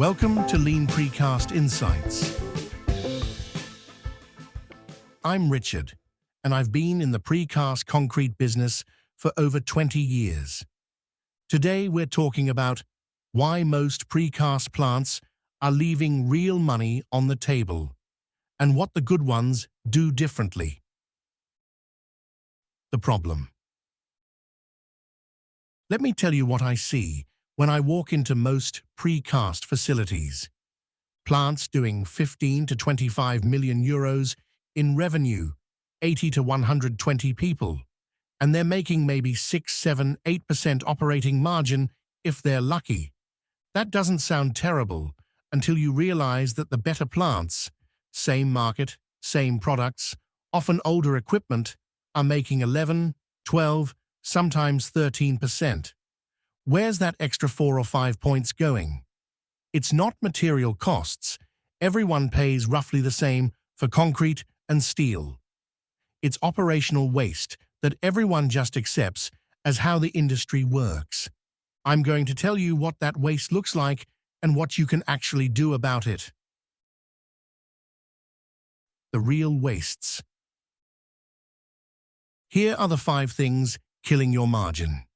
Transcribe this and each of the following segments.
Welcome to Lean Precast Insights. I'm Richard, and I've been in the precast concrete business for over 20 years. Today we're talking about why most precast plants are leaving real money on the table and what the good ones do differently. The problem. Let me tell you what I see when I walk into most precast facilities. Plants doing 15 to 25 million euros in revenue, 80 to 120 people, and they're making maybe 6, 7, 8% operating margin if they're lucky. That doesn't sound terrible until you realize that the better plants, same market, same products, often older equipment, are making 11, 12, sometimes 13%. Where's that extra 4 or 5 points going? It's not material costs. Everyone pays roughly the same for concrete and steel. It's operational waste that everyone just accepts as how the industry works. I'm going to tell you what that waste looks like and what you can actually do about it. The real wastes. Here are the 5 things killing your margin.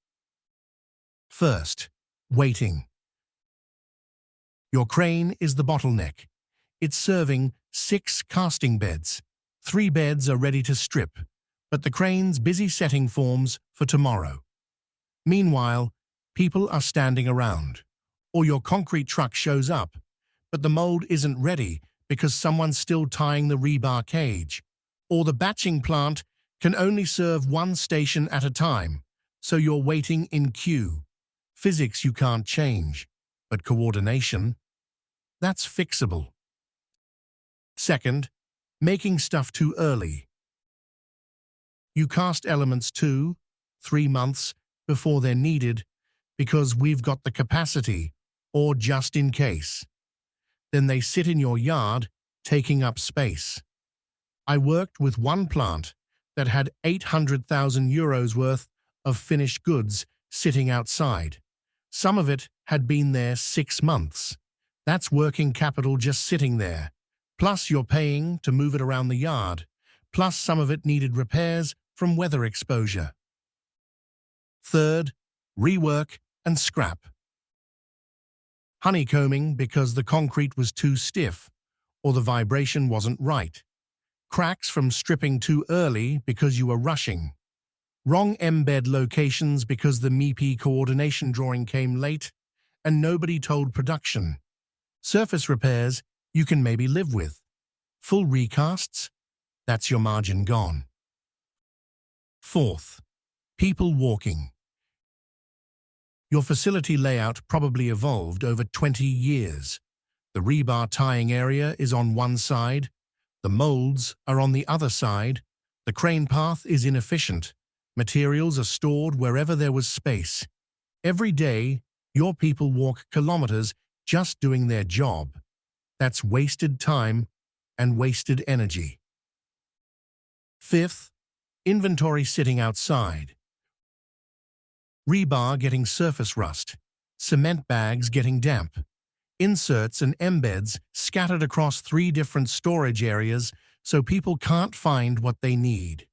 First, waiting. Your crane is the bottleneck. It's serving 6 casting beds. 3 beds are ready to strip, but the crane's busy setting forms for tomorrow. Meanwhile, people are standing around. Or your concrete truck shows up, but the mold isn't ready because someone's still tying the rebar cage. Or the batching plant can only serve 1 station at a time, so you're waiting in queue. Physics you can't change, but coordination, that's fixable. Second, making stuff too early. You cast elements 2, 3 months before they're needed because we've got the capacity, or just in case. Then they sit in your yard, taking up space. I worked with one plant that had 800,000 euros worth of finished goods sitting outside. Some of it had been there 6 months. That's working capital just sitting there. Plus you're paying to move it around the yard. Plus some of it needed repairs from weather exposure. Third, rework and scrap. Honeycombing because the concrete was too stiff or the vibration wasn't right. Cracks from stripping too early because you were rushing. Wrong embed locations because the MEP coordination drawing came late and nobody told production. Surface repairs you can maybe live with. Full recasts? That's your margin gone. Fourth, people walking. Your facility layout probably evolved over 20 years. The rebar tying area is on one side, the molds are on the other side, the crane path is inefficient. Materials are stored wherever there was space. Every day, your people walk kilometers just doing their job. That's wasted time and wasted energy. Fifth, inventory sitting outside. Rebar getting surface rust, cement bags getting damp, inserts and embeds scattered across 3 different storage areas so people can't find what they need.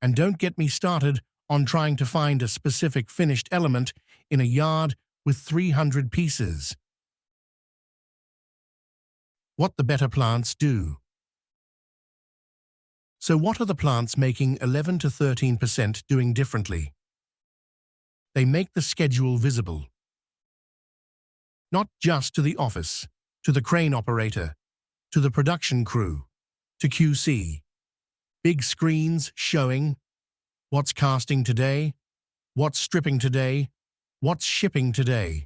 And don't get me started on trying to find a specific finished element in a yard with 300 pieces. What the better plants do. So what are the plants making 11 to 13% doing differently? They make the schedule visible. Not just to the office, to the crane operator, to the production crew, to QC. Big screens showing what's casting today, what's stripping today, what's shipping today,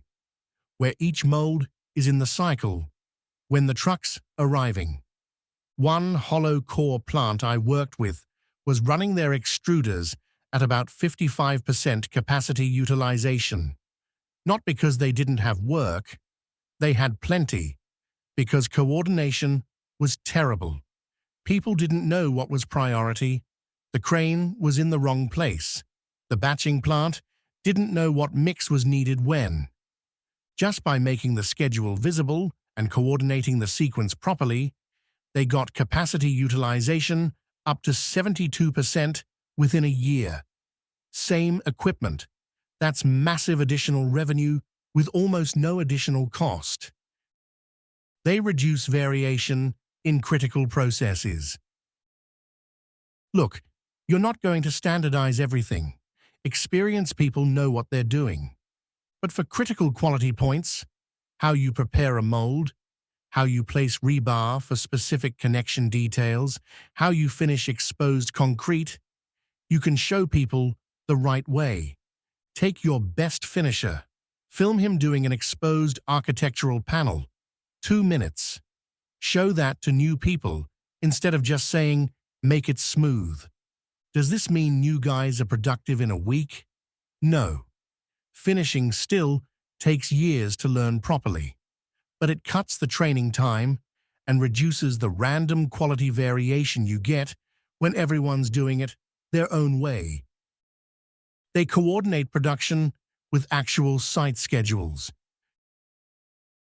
where each mold is in the cycle, when the truck's arriving. One hollow core plant I worked with was running their extruders at about 55% capacity utilization. Not because they didn't have work, they had plenty, because coordination was terrible. People didn't know what was priority. The crane was in the wrong place. The batching plant didn't know what mix was needed when. Just by making the schedule visible and coordinating the sequence properly, they got capacity utilization up to 72% within a year. Same equipment. That's massive additional revenue with almost no additional cost. They reduce variation in critical processes. Look, you're not going to standardize everything. Experienced people know what they're doing. But for critical quality points, how you prepare a mold, how you place rebar for specific connection details, how you finish exposed concrete, you can show people the right way. Take your best finisher. Film him doing an exposed architectural panel. 2 minutes. Show that to new people instead of just saying, make it smooth. Does this mean new guys are productive in a week? No. Finishing still takes years to learn properly, but it cuts the training time and reduces the random quality variation you get when everyone's doing it their own way. They coordinate production with actual site schedules.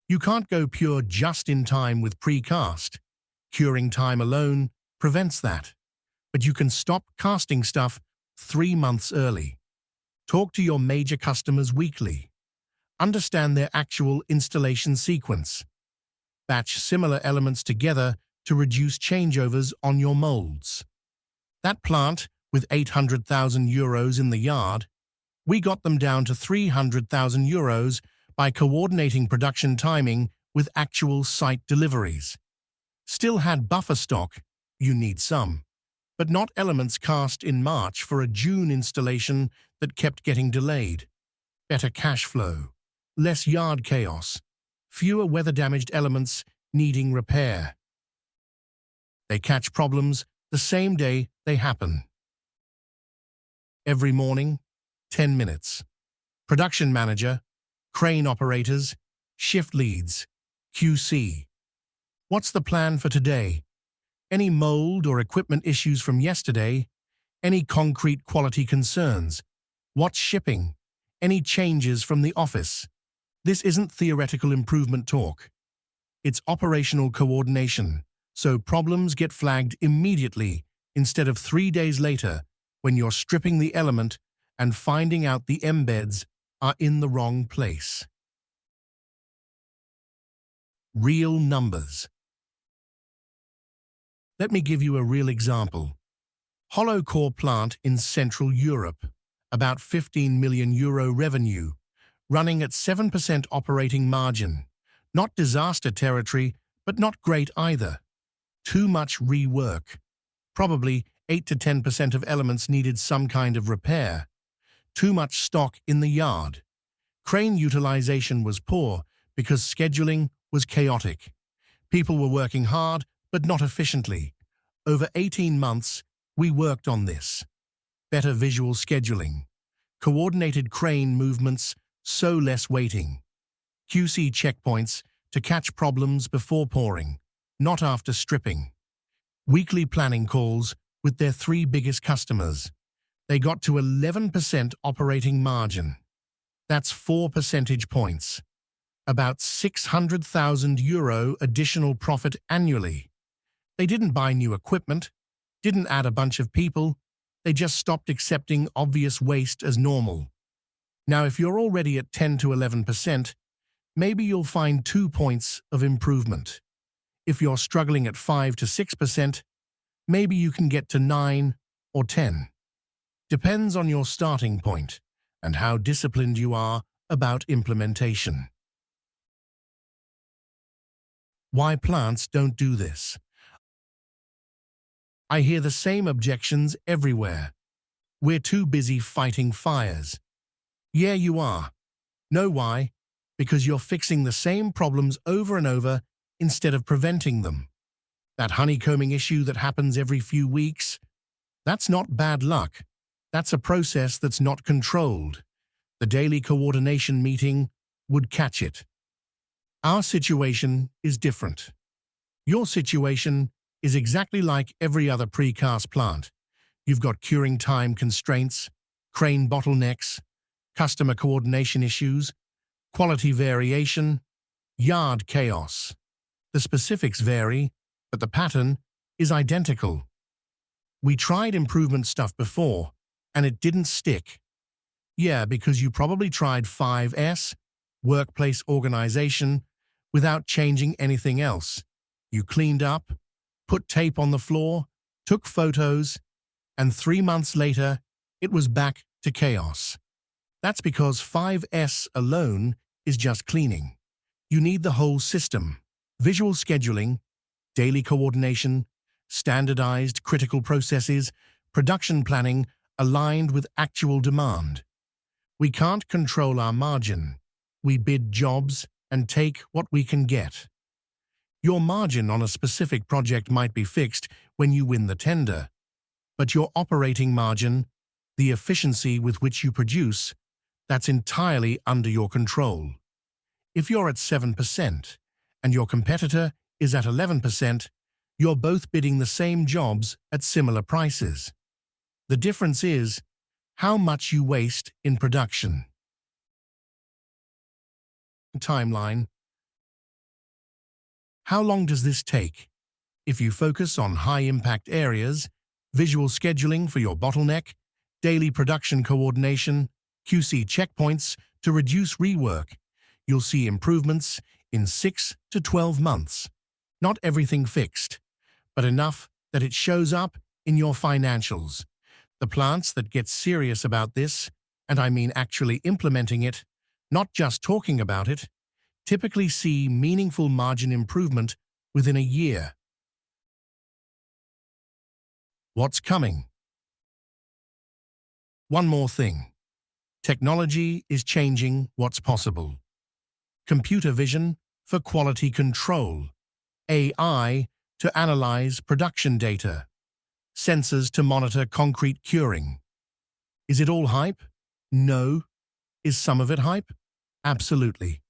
You can't go pure just in time with precast. Curing time alone prevents that. But you can stop casting stuff 3 months early. Talk to your major customers weekly. Understand their actual installation sequence. Batch similar elements together to reduce changeovers on your molds. That plant, with 800,000 euros in the yard, we got them down to 300,000 euros by coordinating production timing with actual site deliveries. Still had buffer stock, you need some, but not elements cast in March for a June installation that kept getting delayed. Better cash flow, less yard chaos, fewer weather-damaged elements needing repair. They catch problems the same day they happen. Every morning, 10 minutes. Production manager, crane operators, shift leads, QC. What's the plan for today? Any mold or equipment issues from yesterday? Any concrete quality concerns? What's shipping? Any changes from the office? This isn't theoretical improvement talk. It's operational coordination, so problems get flagged immediately instead of 3 days later when you're stripping the element and finding out the embeds are in the wrong place. Real numbers. Let me give you a real example. Hollow core plant in Central Europe, about 15 million euro revenue, running at 7% operating margin. Not disaster territory, but not great either. Too much rework. Probably 8 to 10% of elements needed some kind of repair. Too much stock in the yard. Crane utilization was poor because scheduling was chaotic. People were working hard, but not efficiently. Over 18 months, we worked on this. Better visual scheduling. Coordinated crane movements, so less waiting. QC checkpoints to catch problems before pouring, not after stripping. Weekly planning calls with their 3 biggest customers. They got to 11% operating margin. That's 4 percentage points. About 600,000 euro additional profit annually. They didn't buy new equipment, didn't add a bunch of people, they just stopped accepting obvious waste as normal. Now, if you're already at 10 to 11%, maybe you'll find 2 points of improvement. If you're struggling at 5 to 6%, maybe you can get to 9 or 10. Depends on your starting point and how disciplined you are about implementation. Why plants don't do this? I hear the same objections everywhere. We're too busy fighting fires. Yeah, you are. Know why? Because you're fixing the same problems over and over instead of preventing them. That honeycombing issue that happens every few weeks, that's not bad luck. That's a process that's not controlled. The daily coordination meeting would catch it. Our situation is different. Your situation is exactly like every other precast plant. You've got curing time constraints, crane bottlenecks, customer coordination issues, quality variation, Yard chaos. The specifics vary, but the pattern is identical. We tried improvement stuff before, and it didn't stick. Yeah, because you probably tried 5S, workplace organization, without changing anything else. You cleaned up, put tape on the floor, took photos, and 3 months later, it was back to chaos. That's because 5S alone is just cleaning. You need the whole system: visual scheduling, daily coordination, standardized critical processes, production planning aligned with actual demand. We can't control our margin. We bid jobs and take what we can get. Your margin on a specific project might be fixed when you win the tender, but your operating margin, the efficiency with which you produce, that's entirely under your control. If you're at 7% and your competitor is at 11%, you're both bidding the same jobs at similar prices. The difference is how much you waste in production. Timeline. How long does this take? If you focus on high-impact areas, visual scheduling for your bottleneck, daily production coordination, QC checkpoints to reduce rework, you'll see improvements in 6 to 12 months. Not everything fixed, but enough that it shows up in your financials. The plants that get serious about this, and I mean actually implementing it, not just talking about it, typically see meaningful margin improvement within a year. What's coming? One more thing. Technology is changing what's possible. Computer vision for quality control, AI to analyze production data, sensors to monitor concrete curing. Is it all hype? No. Is some of it hype? Absolutely.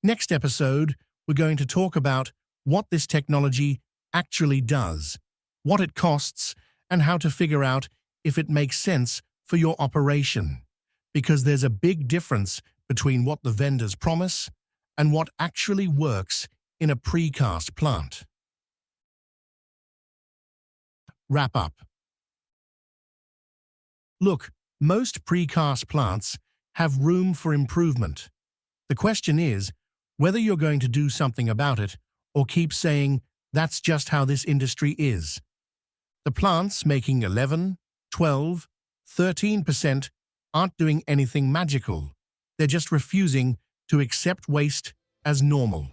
Next episode, we're going to talk about what this technology actually does, what it costs, and how to figure out if it makes sense for your operation. Because there's a big difference between what the vendors promise and what actually works in a precast plant. Wrap up. Look, most precast plants have room for improvement. The question is whether you're going to do something about it or keep saying, that's just how this industry is. The plants making 11, 12, 13% aren't doing anything magical. They're just refusing to accept waste as normal.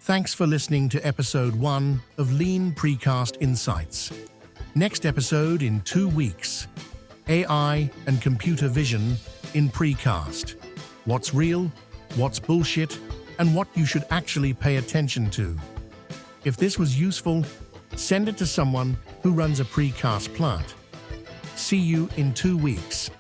Thanks for listening to episode 1 of Lean Precast Insights. Next episode in 2 weeks. AI and computer vision in precast. What's real, what's bullshit, and what you should actually pay attention to. If this was useful, send it to someone who runs a precast plant. See you in 2 weeks.